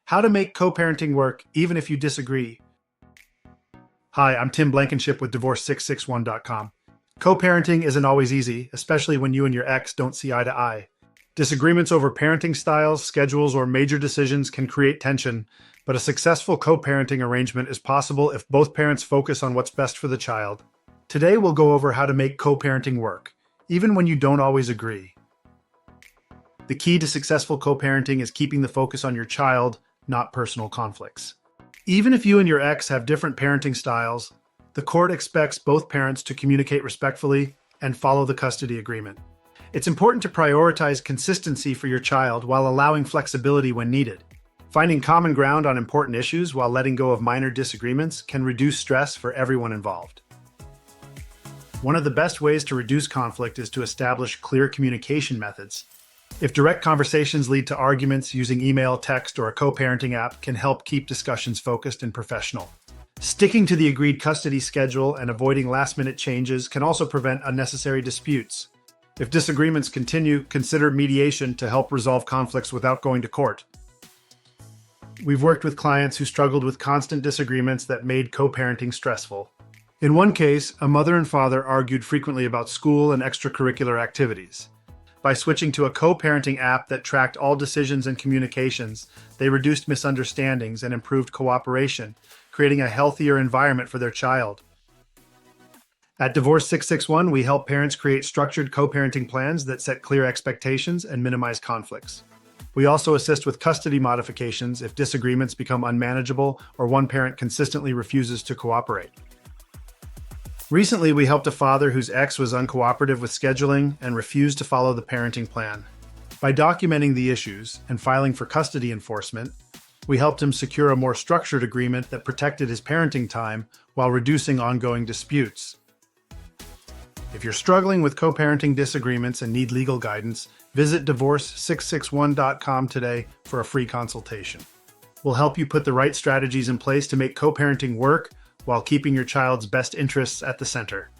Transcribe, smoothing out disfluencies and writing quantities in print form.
How to make co-parenting work even if you disagree. Hi, I'm Tim Blankenship with Divorce661.com. Co-parenting isn't always easy, especially when you and your ex don't see eye to eye. Disagreements over parenting styles, schedules, or major decisions can create tension, but a successful co-parenting arrangement is possible if both parents focus on what's best for the child. Today, we'll go over how to make co-parenting work, even when you don't always agree. The key to successful co-parenting is keeping the focus on your child, not personal conflicts. Even if you and your ex have different parenting styles, the court expects both parents to communicate respectfully and follow the custody agreement. It's important to prioritize consistency for your child while allowing flexibility when needed. Finding common ground on important issues while letting go of minor disagreements can reduce stress for everyone involved. One of the best ways to reduce conflict is to establish clear communication methods. If direct conversations lead to arguments, using email, text, or a co-parenting app can help keep discussions focused and professional. Sticking to the agreed custody schedule and avoiding last-minute changes can also prevent unnecessary disputes. If disagreements continue, consider mediation to help resolve conflicts without going to court. We've worked with clients who struggled with constant disagreements that made co-parenting stressful. In one case, a mother and father argued frequently about school and extracurricular activities. By switching to a co-parenting app that tracked all decisions and communications, they reduced misunderstandings and improved cooperation, creating a healthier environment for their child. At Divorce 661, we help parents create structured co-parenting plans that set clear expectations and minimize conflicts. We also assist with custody modifications if disagreements become unmanageable or one parent consistently refuses to cooperate. Recently, we helped a father whose ex was uncooperative with scheduling and refused to follow the parenting plan. By documenting the issues and filing for custody enforcement, we helped him secure a more structured agreement that protected his parenting time while reducing ongoing disputes. If you're struggling with co-parenting disagreements and need legal guidance, visit Divorce661.com today for a free consultation. We'll help you put the right strategies in place to make co-parenting work while keeping your child's best interests at the center.